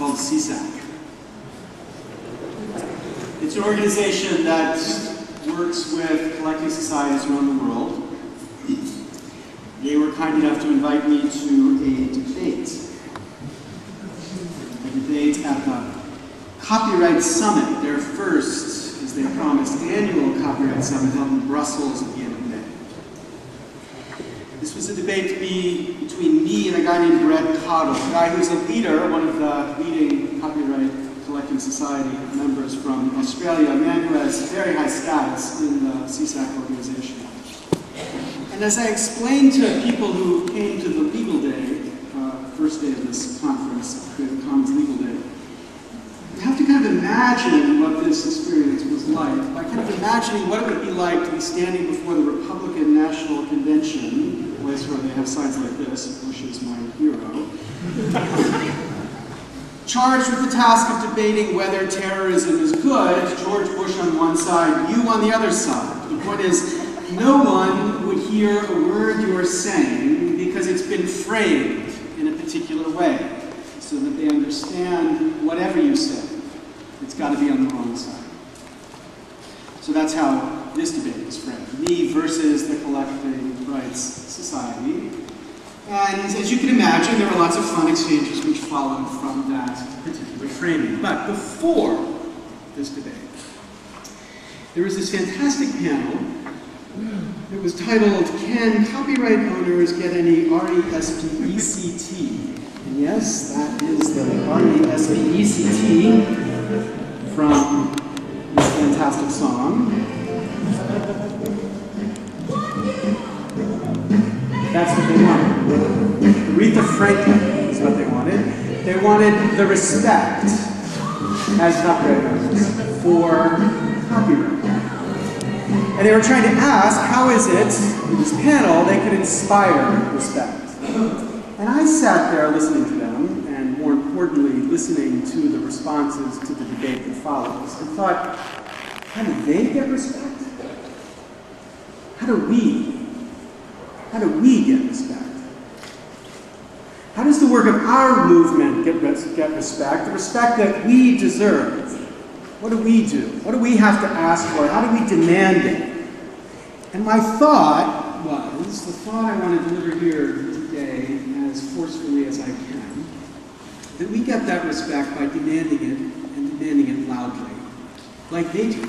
called CSAC. It's an organization that works with collecting societies around the world. They were kind enough to invite me to a debate at the Copyright Summit, their first, as they promised, annual Copyright Summit held in Brussels at the end of May. This was a debate between me and a guy named Brett Cottle, a guy who's a leader, one of the leading copyright collecting society members from Australia, a man who has very high status in the CSAC organization. And as I explained to people who came to the legal day, first day of this conference, Creative Commons Legal Day, you have to kind of imagine what this experience was like. By kind of imagining what it would be like to be standing before the Republican National Convention, a place where they have signs like this, Bush is my hero, charged with the task of debating whether terrorism is good, George Bush on one side, you on the other side. The point is, no one would hear a word you're saying because it's been framed in a particular way, so that they understand whatever you say, it's got to be on the wrong side. So that's how this debate is framed. Me versus the Collecting Rights Society. And as you can imagine, there were lots of fun exchanges which followed from that particular framing. But before this debate, there was this fantastic panel. It was titled, Can Copyright Owners Get Any RESPECT? And yes, that is the RESPECT from this fantastic song. That's what they wanted. Aretha Franklin is what they wanted. They wanted the respect as copyright owners for copyright. And they were trying to ask, how is it, in this panel, they could inspire respect? And I sat there listening to them, and more importantly, listening to the responses to the debate that follows, and thought, how do they get respect? How do we get respect? How does the work of our movement get respect, the respect that we deserve? What do we do? What do we have to ask for? How do we demand it? And my thought was, the thought I want to deliver here today as forcefully as I can, that we get that respect by demanding it, and demanding it loudly, like they do.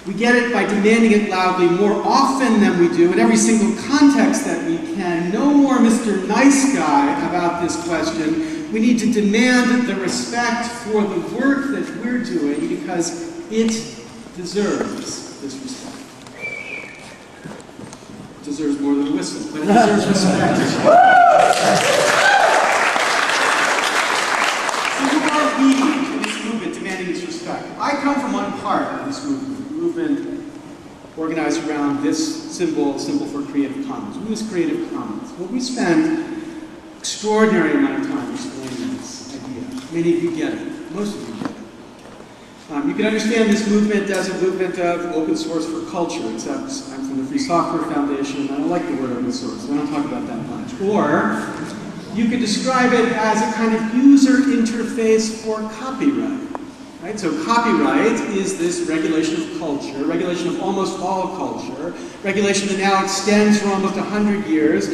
We get it by demanding it loudly more often than we do, in every single context that we can. No more Mr. Nice Guy about this question. We need to demand the respect for the work that we're doing because it deserves this respect. It deserves more than a whistle, but it deserves respect. So who are we in this movement demanding this respect? I come from one part of this movement organized around this symbol for Creative Commons. What is Creative Commons? Well, we spend extraordinary amount of time explaining this idea. Many of you get it. Most of you get it. You can understand this movement as a movement of open source for culture, except I'm from the Free Software Foundation, and I don't like the word open source, so I don't talk about that much. Or you could describe it as a kind of user interface for copyright. Right? So copyright is this regulation of culture, regulation of almost all culture, regulation that now extends for almost 100 years,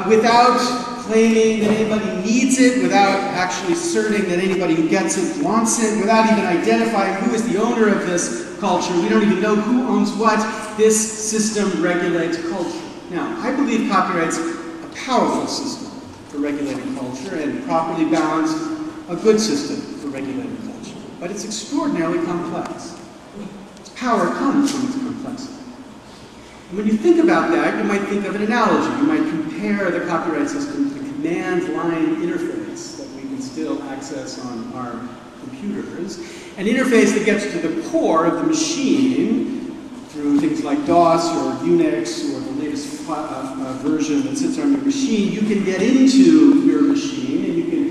without claiming that anybody needs it, without actually asserting that anybody who gets it wants it, without even identifying who is the owner of this culture. We don't even know who owns what. This system regulates culture. Now, I believe copyright's a powerful system for regulating culture, and properly balanced, a good system for regulating culture. But it's extraordinarily complex. Its power comes from its complexity. And when you think about that, you might think of an analogy. You might compare the copyright system to the command line interface that we can still access on our computers. An interface that gets to the core of the machine through things like DOS or Unix or the latest version that sits on your machine. You can get into your machine and you can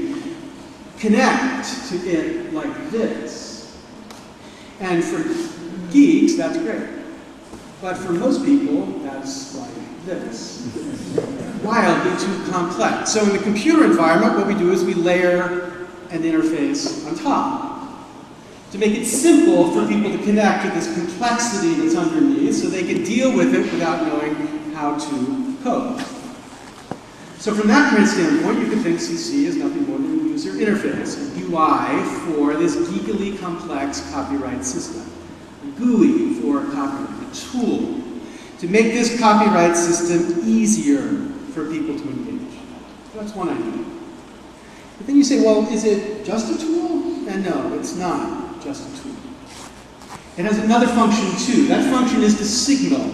connect to it like this. And for geeks, that's great. But for most people, that's like this. Wildly too complex. So in the computer environment, what we do is we layer an interface on top. To make it simple for people to connect to this complexity that's underneath so they can deal with it without knowing how to code. So from that kind of standpoint, you can think CC is nothing more than a user interface, a UI for this geekily complex copyright system. A GUI for copyright, a tool to make this copyright system easier for people to engage. So that's one idea. But then you say, well, is it just a tool? And no, it's not just a tool. It has another function too. That function is to signal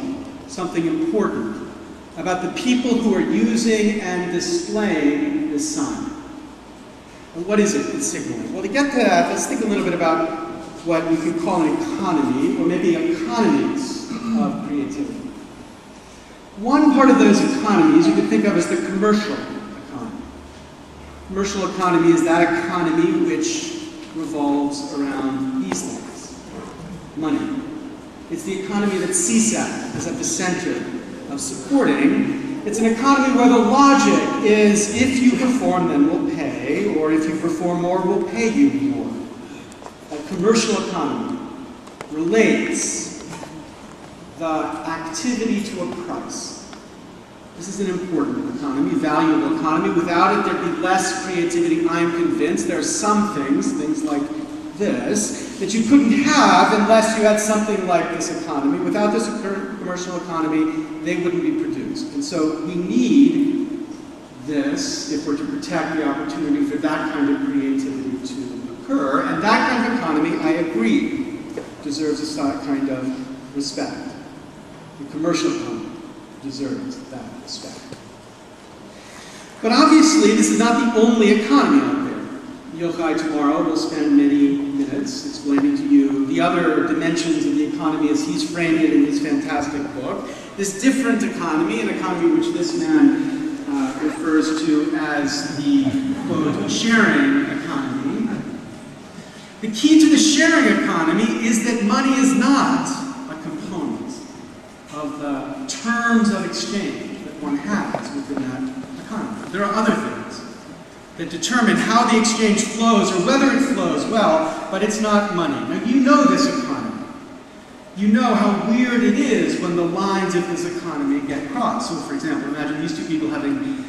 something important about the people who are using and displaying this sign. And what is it that's signaling? Well, to get to that, let's think a little bit about what we could call an economy, or maybe economies of creativity. One part of those economies you could think of as the commercial economy. Commercial economy is that economy which revolves around these things. Money. It's the economy that CSAC is at the center of supporting. It's an economy where the logic is if you perform, then we'll pay, or if you perform more, we'll pay you more. A commercial economy relates the activity to a price. This is an important economy, valuable economy. Without it, there'd be less creativity, I'm convinced. There are some things like this, that you couldn't have unless you had something like this economy. Without this commercial economy, they wouldn't be produced. And so we need this if we're to protect the opportunity for that kind of creativity to occur. And that kind of economy, I agree, deserves a kind of respect. The commercial economy deserves that respect. But obviously, this is not the only economy out there. Yochai tomorrow will spend many minutes explaining to you the other dimensions of the economy as he's framed it in his fantastic book. This different economy, an economy which this man refers to as the, quote, sharing economy. The key to the sharing economy is that money is not a component of the terms of exchange that one has within that economy. There are other things that determine how the exchange flows or whether it flows well, but it's not money. Now, you know this economy. You know how weird it is when the lines of this economy get crossed. So, for example, imagine these two people having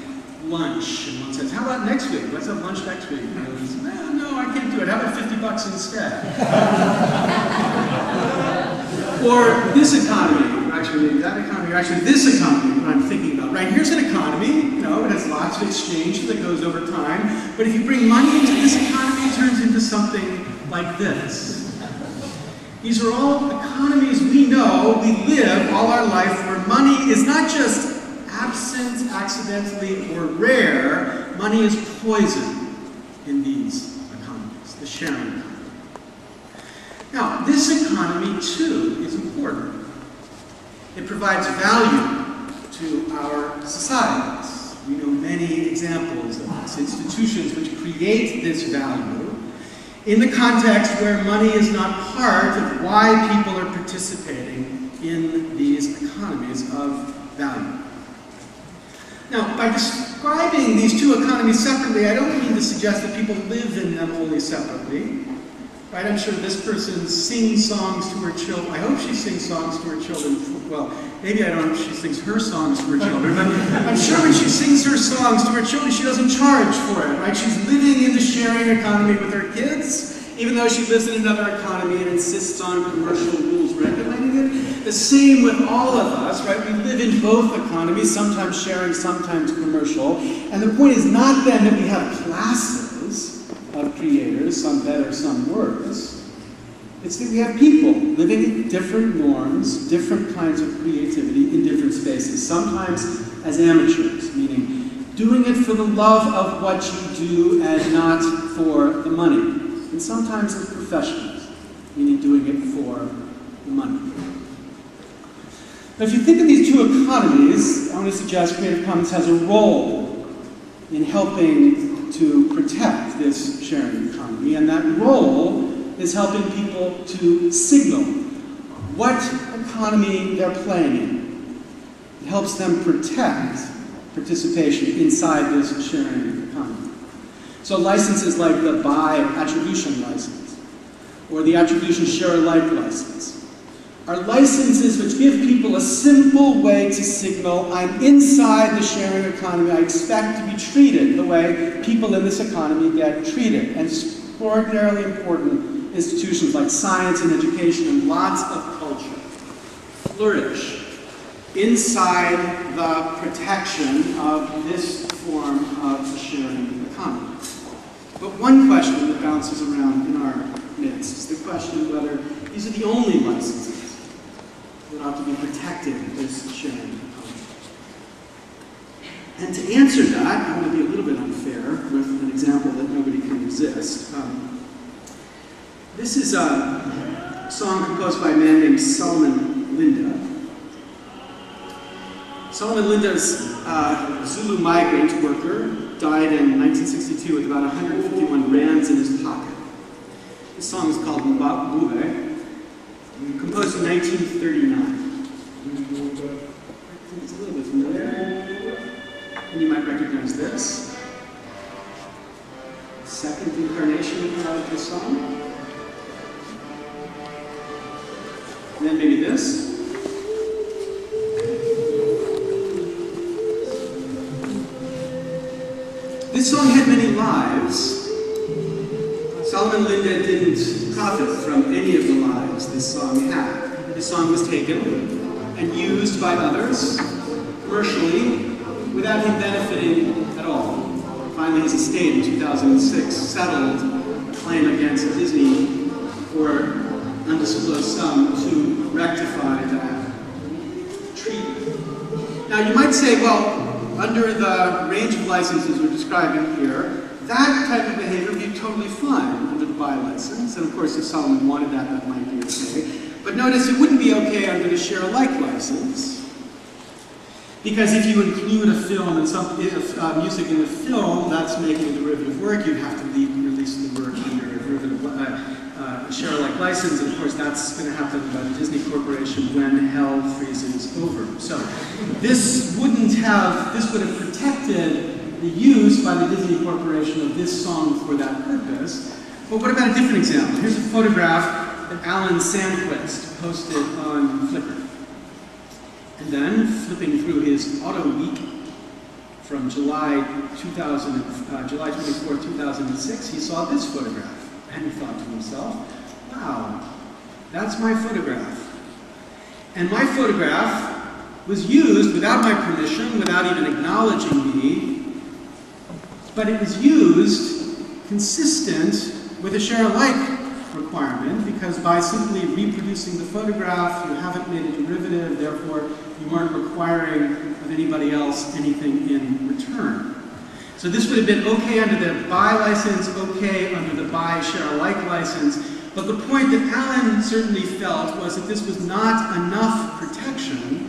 lunch, and one says, how about next week? Let's have lunch next week. And the other says, no, I can't do it. How about $50 instead? Or this economy, or actually maybe that economy, or actually this economy, what I'm thinking about. Right, here's an economy, it has lots of exchange that goes over time, but if you bring money into this economy, it turns into something like this. These are all economies we know, we live all our life where money is not just absent, accidentally, or rare, money is poison in these economies, the sharing economy. Now, this economy, too, is important. It provides value to our societies. We know many examples of this, institutions which create this value in the context where money is not part of why people are participating in these economies of value. Now, by describing these two economies separately, I don't mean to suggest that people live in them wholly separately. Right? I'm sure this person sings songs to her children. I hope she sings songs to her children. Well, maybe I don't know if she sings her songs to her children, but I'm sure when she sings her songs to her children, she doesn't charge for it, right? She's living in the sharing economy with her kids, even though she lives in another economy and insists on commercial rules regulating it. The same with all of us, right? We live in both economies, sometimes sharing, sometimes commercial. And the point is not then that we have classes of creators, some better, some worse. It's that we have people living in different norms, different kinds of creativity in different spaces, sometimes as amateurs, meaning doing it for the love of what you do and not for the money, and sometimes as professionals, meaning doing it for the money. Now, if you think of these two economies, I want to suggest Creative Commons has a role in helping to protect this sharing economy, and that role is helping people to signal what economy they're playing in. It helps them protect participation inside this sharing economy. So licenses like the by attribution license or the attribution share-alike license are licenses which give people a simple way to signal, I'm inside the sharing economy, I expect to be treated the way people in this economy get treated. And extraordinarily important institutions like science and education and lots of culture flourish inside the protection of this form of the sharing economy. But one question that bounces around in our midst is the question of whether these are the only licenses that ought to be protected in this sharing economy. And to answer that, I want to be a little bit unfair with an example that nobody can resist. This is a song composed by a man named Solomon Linda. Solomon Linda's Zulu migrant worker died in 1962 with about 151 rands in his pocket. This song is called Mbabube. Composed in 1939. It's a little bit familiar. And you might recognize this. Second incarnation of the song. And then maybe this. This song had many lives. Solomon Linda didn't profit from any of the lives this song had. This song was taken and used by others commercially without him benefiting at all. Finally, his estate in 2006 settled a claim against Disney for an undisclosed sum to rectify that treatment. Now, you might say, well, under the range of licenses we're describing here, that type of behavior would be totally fine under the by license. And of course, if Solomon wanted that, that might be okay. But notice it wouldn't be okay under the share-alike license. Because if you include a film and some music in the film, that's making a derivative work. You'd have to release the work under a derivative share-alike license. And of course, that's going to happen by the Disney Corporation when hell freezes over. So this would have protected the use by the Disney Corporation of this song for that purpose. But what about a different example? Here's a photograph that Alan Sandquist posted on Flickr. And then, flipping through his Auto Week from July 24, 2006, he saw this photograph. And he thought to himself, wow, that's my photograph. And my photograph was used without my permission, without even acknowledging me, but it was used consistent with a share-alike requirement, because by simply reproducing the photograph, you haven't made a derivative, therefore you aren't requiring of anybody else anything in return. So this would have been okay under the by license, okay under the by share-alike license, but the point that Alan certainly felt was that this was not enough protection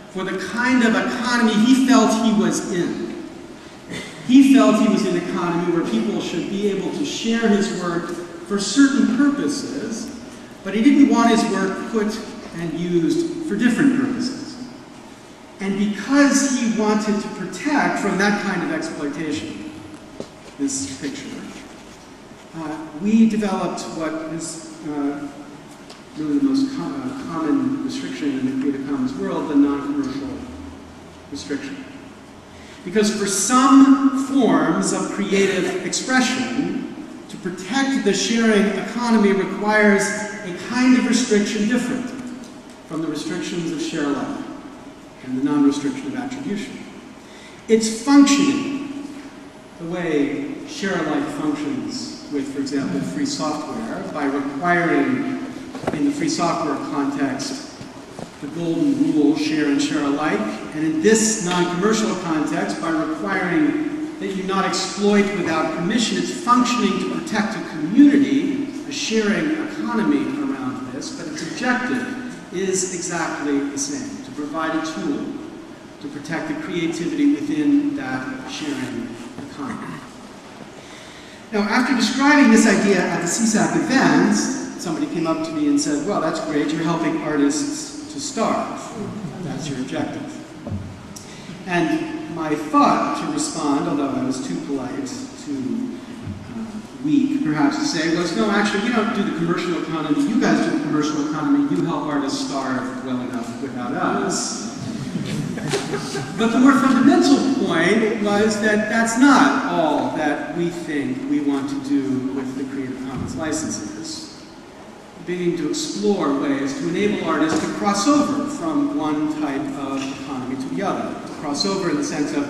for the kind of economy he felt he was in. He felt he was in an economy where people should be able to share his work for certain purposes, but he didn't want his work put and used for different purposes. And because he wanted to protect from that kind of exploitation, this picture, we developed what is really the most common restriction in the Creative Commons world, the non-commercial restriction. Because for some forms of creative expression, to protect the sharing economy requires a kind of restriction different from the restrictions of share-alike and the non-restriction of attribution. It's functioning the way share-alike functions with, for example, free software, by requiring, in the free software context, the golden rule, share and share alike, and in this non-commercial context, by requiring that you not exploit without permission. It's functioning to protect a community, a sharing economy around this, but its objective is exactly the same, to provide a tool to protect the creativity within that sharing economy. Now, after describing this idea at the CSAC event, somebody came up to me and said, well, that's great, you're helping artists to starve. That's your objective. And my thought to respond, although I was too polite, too weak perhaps to say, was, no, actually, we don't do the commercial economy. You guys do the commercial economy. You help artists starve well enough without us. But the more fundamental point was that that's not all that we think we want to do with the Creative Commons licenses. Beginning to explore ways to enable artists to cross over from one type of economy to the other. To cross over in the sense of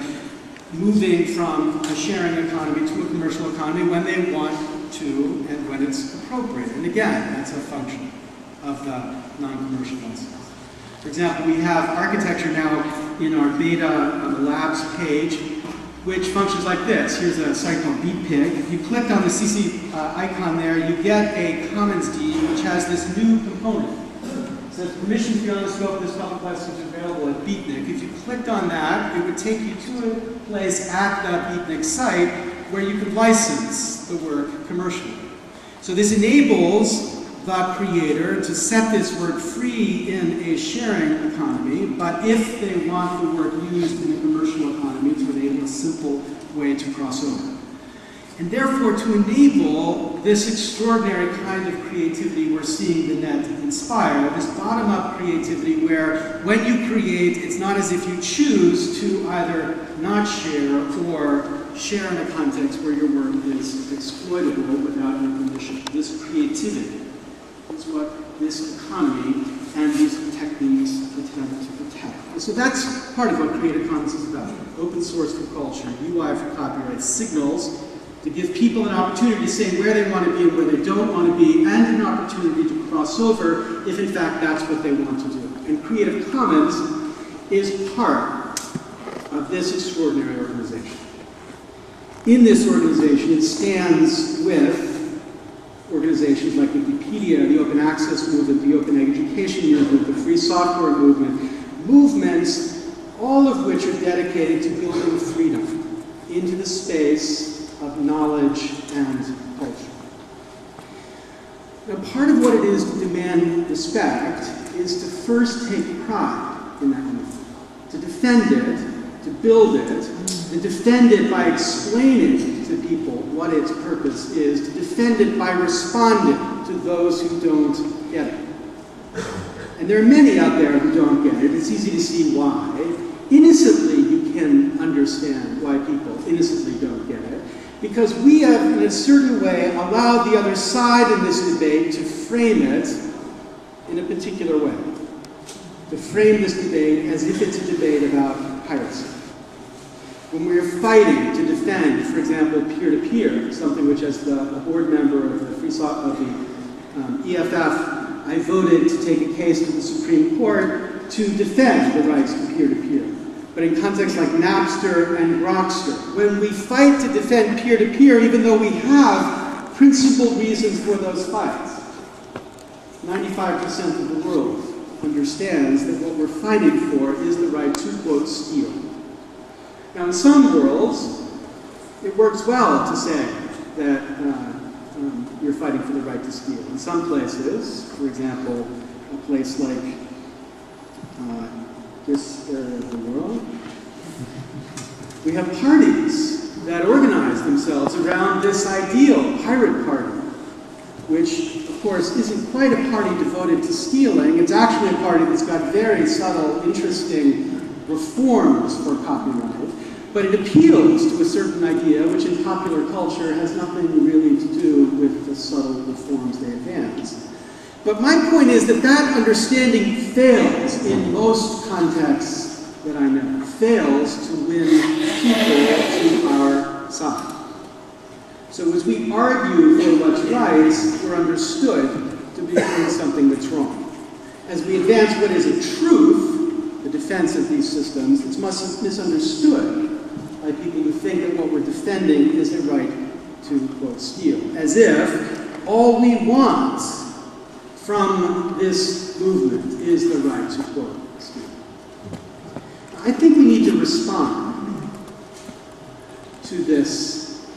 moving from a sharing economy to a commercial economy when they want to and when it's appropriate. And again, that's a function of the non-commercial license. For example, we have architecture now in our beta on the labs page, which functions like this. Here's a site called BeatPig. If you click on the CC icon there, you get a Commons deed which has this new component. It says permission beyond the scope of this public license is available at Beatnik. If you clicked on that, it would take you to a place at the Beatnik site where you could license the work commercially. So this enables the creator to set this work free in a sharing economy, but if they want the work used in a commercial economy, to enable a simple way to cross over. And therefore, to enable this extraordinary kind of creativity we're seeing the net inspire, this bottom-up creativity where when you create, it's not as if you choose to either not share or share in a context where your work is exploitable without your permission. This creativity is what this economy and these techniques attempt to protect. And so that's part of what Creative Commons is about. Open source for culture, UI for copyright, signals to give people an opportunity to say where they want to be and where they don't want to be, and an opportunity to cross over if in fact that's what they want to do. And Creative Commons is part of this extraordinary organization. In this organization, it stands with organizations like Wikipedia, the Open Access Movement, the Open Education Movement, the Free Software Movement, movements, all of which are dedicated to building freedom into the space of knowledge and culture. Now, part of what it is to demand respect is to first take pride in that movement, to defend it, to build it, and defend it by explaining to people what its purpose is, to defend it by responding to those who don't get it. And there are many out there who don't get it. It's easy to see why. Innocently, you can understand why people innocently don't get it, because we have, in a certain way, allowed the other side in this debate to frame it in a particular way. To frame this debate as if it's a debate about piracy. When we are fighting to defend, for example, peer-to-peer, something which as the board member of the EFF, I voted to take a case to the Supreme Court to defend the rights to peer-to-peer. But in contexts like Napster and Grokster, when we fight to defend peer-to-peer, even though we have principled reasons for those fights, 95% of the world understands that what we're fighting for is the right to, quote, steal. Now, in some worlds, it works well to say that you're fighting for the right to steal. In some places, for example, a place like this area of the world, we have parties that organize themselves around this ideal pirate party, which, of course, isn't quite a party devoted to stealing. It's actually a party that's got very subtle, interesting reforms for copyright, but it appeals to a certain idea which in popular culture has nothing really to do with the subtle reforms they advance. But my point is that that understanding fails in most contexts that I know, fails to win people to our side. So as we argue for what's right, we're understood to be doing something that's wrong. As we advance what is a truth, the defense of these systems, it's misunderstood by people who think that what we're defending is the right to, quote, steal. As if all we want from this movement is the right to, quote, steal. I think we need to respond to this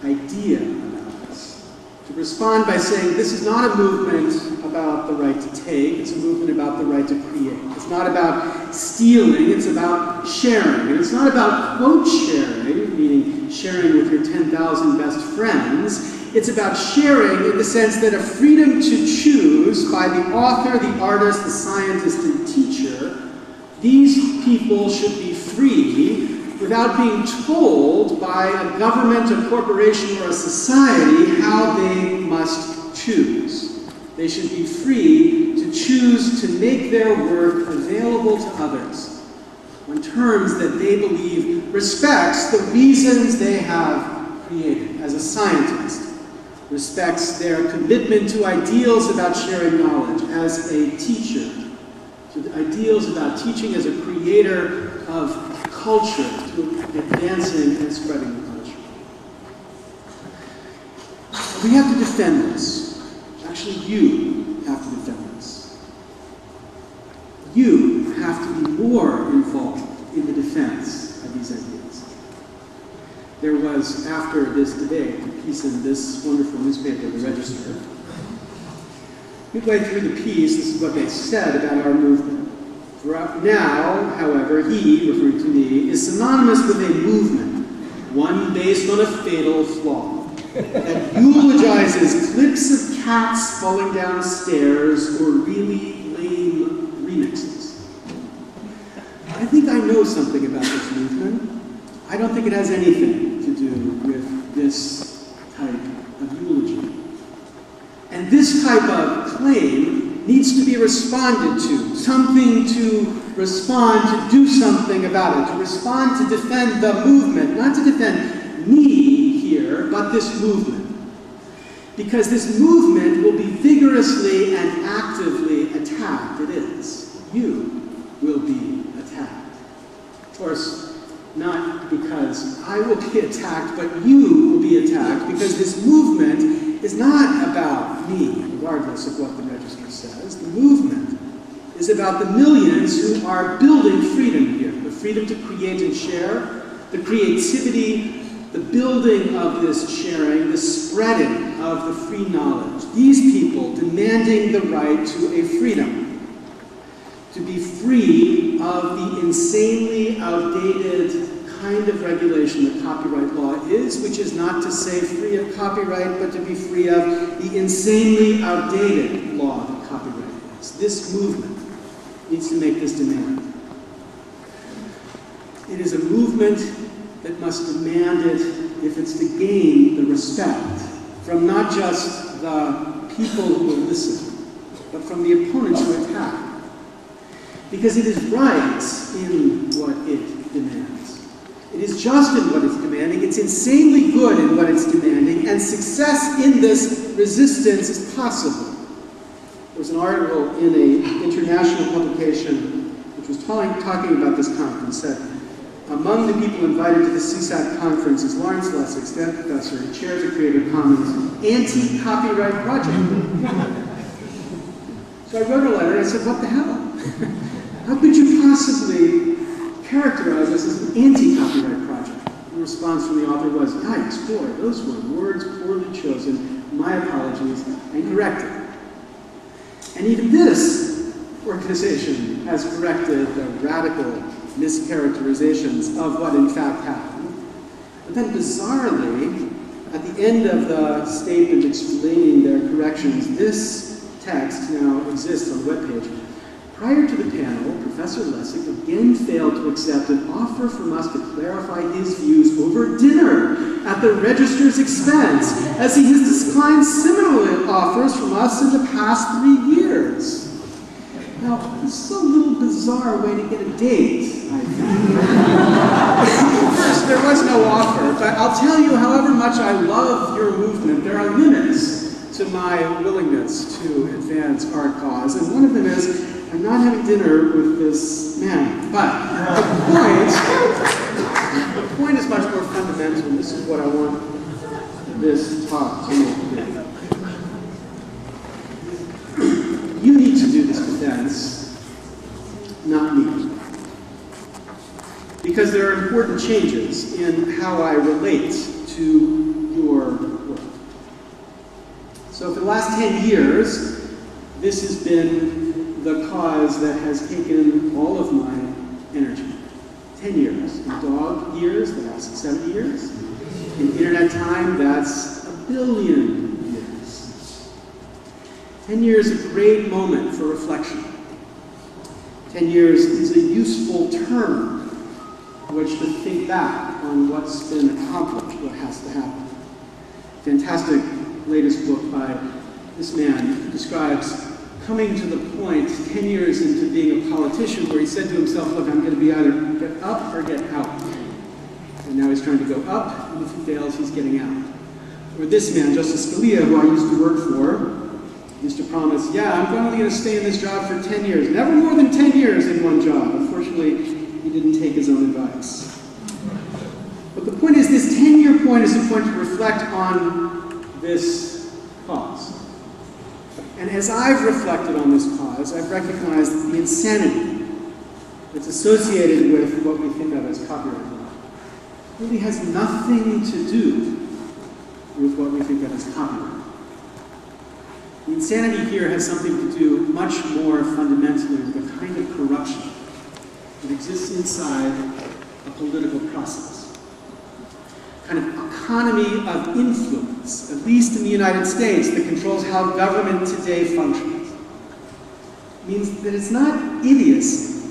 idea about us. To respond by saying this is not a movement about about the right to take, it's a movement about the right to create. It's not about stealing, it's about sharing. And it's not about quote sharing, meaning sharing with your 10,000 best friends. It's about sharing in the sense that a freedom to choose by the author, the artist, the scientist, and teacher, these people should be free without being told by a government, a corporation, or a society how they must choose. They should be free to choose to make their work available to others on terms that they believe respects the reasons they have created. As a scientist, respects their commitment to ideals about sharing knowledge. As a teacher, to the ideals about teaching as a creator of culture, to advancing and spreading the culture. We have to defend this. Actually, you have to defend this. You have to be more involved in the defense of these ideas. There was, after this debate, a piece in this wonderful newspaper, The Register. Midway through the piece, this is what they said about our movement. Now, however, he, referring to me, is synonymous with a movement, one based on a fatal flaw, that eulogizes clips of cats falling down stairs or really lame remixes. I think I know something about this movement. I don't think it has anything to do with this type of eulogy. And this type of claim needs to be responded to, something to respond, to do something about it, to respond, to defend the movement, not to defend me here, but this movement. Because this movement will be vigorously and actively attacked. It is. You will be attacked. Of course, not because I will be attacked, but you will be attacked, because this movement is not about me, regardless of what the Register says. The movement is about the millions who are building freedom here, the freedom to create and share, the creativity, the building of this sharing, the spreading of the free knowledge. These people demanding the right to a freedom, to be free of the insanely outdated kind of regulation that copyright law is, which is not to say free of copyright, but to be free of the insanely outdated law that copyright is. This movement needs to make this demand. It is a movement that must demand it if it's to gain the respect from not just the people who will listen, but from the opponents who attack. Because it is right in what it demands. It is just in what it's demanding. It's insanely good in what it's demanding, and success in this resistance is possible. There was an article in an international publication which was talking about this conference, that among the people invited to the CSAC conference is Lawrence Lessig, Stanford professor, who chairs a Creative Commons anti-copyright project. So I wrote a letter and I said, what the hell? How could you possibly characterize this as an anti-copyright project? The response from the author was, yikes, boy, those were words poorly chosen. My apologies, and corrected. And even this organization has corrected the radical mischaracterizations of what in fact happened. But then bizarrely, at the end of the statement explaining their corrections, this text now exists on the webpage. Prior to the panel, Professor Lessig again failed to accept an offer from us to clarify his views over dinner at the Register's expense, as he has declined similar offers from us in the past 3 years. Now, this is a little bizarre way to get a date, I think. First, there was no offer, but I'll tell you, however much I love your movement, there are limits to my willingness to advance our cause, and one of them is I'm not having dinner with this man. But the point is much more fundamental, and this is what I want this talk to make clear. You need to do this defense, not me. Because there are important changes in how I relate to your work. So for the last 10 years, this has been the cause that has taken all of my energy. 10 years. In dog years, that's 70 years. In internet time, that's 1 billion years. 10 years is a great moment for reflection. 10 years is a useful term which to think back on what's been accomplished, what has to happen. Fantastic latest book by this man who describes coming to the point 10 years into being a politician where he said to himself, look, I'm going to be either get up or get out. And now he's trying to go up, and if he fails, he's getting out. Or this man, Justice Scalia, who I used to work for, used to promise, yeah, I'm only going to stay in this job for 10 years. Never more than 10 years in one job. Unfortunately, he didn't take his own advice. But the point is, this 10-year point is a point to reflect on this cause. And as I've reflected on this cause, I've recognized the insanity that's associated with what we think of as copyright law. It really has nothing to do with what we think of as copyright. The insanity here has something to do much more fundamentally with the kind of corruption that exists inside a political process. Kind of economy of influence, at least in the United States, that controls how government today functions. It means that it's not idiocy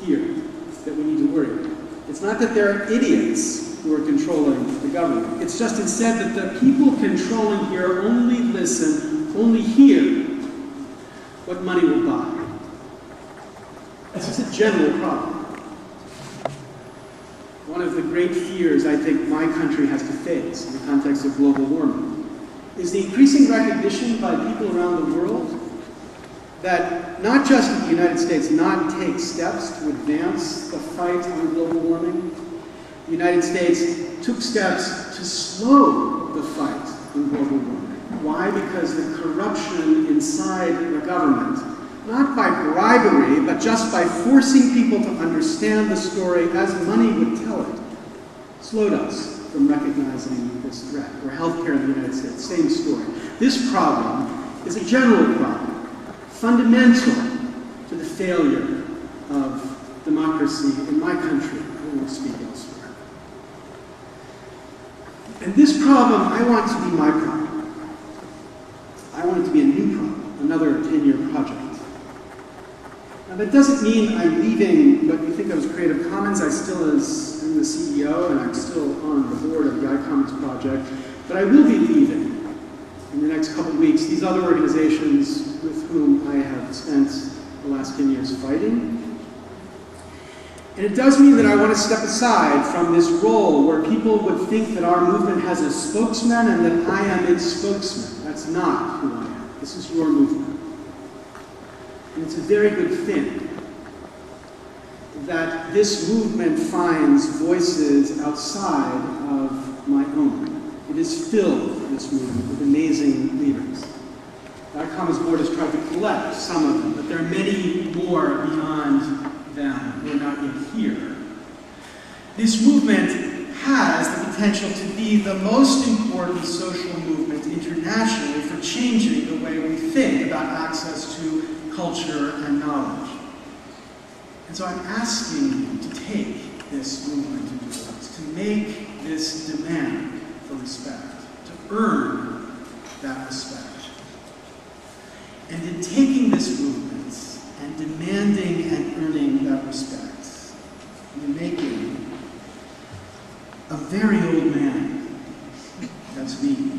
here that we need to worry about. It's not that there are idiots who are controlling the government. It's just instead that the people controlling here only listen, only hear what money will buy. This is a general problem. One of the great fears I think my country has to face in the context of global warming is the increasing recognition by people around the world that not just did the United States not take steps to advance the fight on global warming, the United States took steps to slow the fight on global warming. Why? Because the corruption inside the government, not by bribery, but just by forcing people to understand the story as money would tell it, slowed us from recognizing this threat. Or healthcare in the United States, same story. This problem is a general problem, fundamental to the failure of democracy in my country. I won't speak elsewhere. And this problem, I want to be my problem. I want it to be a new problem, another 10-year project. Now that doesn't mean I'm leaving what you think of as Creative Commons. I still am the CEO and I'm still on the board of the iCommons project, but I will be leaving in the next couple of weeks these other organizations with whom I have spent the last 10 years fighting. And it does mean that I want to step aside from this role where people would think that our movement has a spokesman and that I am its spokesman. That's not who I am. This is your movement. And it's a very good thing that this movement finds voices outside of my own. It is filled, this movement, with amazing leaders. The iCommons board has tried to collect some of them, but there are many more beyond them who are not yet here. This movement has the potential to be the most important social movement internationally for changing the way we think about access to culture and knowledge. And so I'm asking you to take this movement into yours, to make this demand for respect, to earn that respect. And in taking this movement and demanding and earning that respect, you're making a very old man, that's me,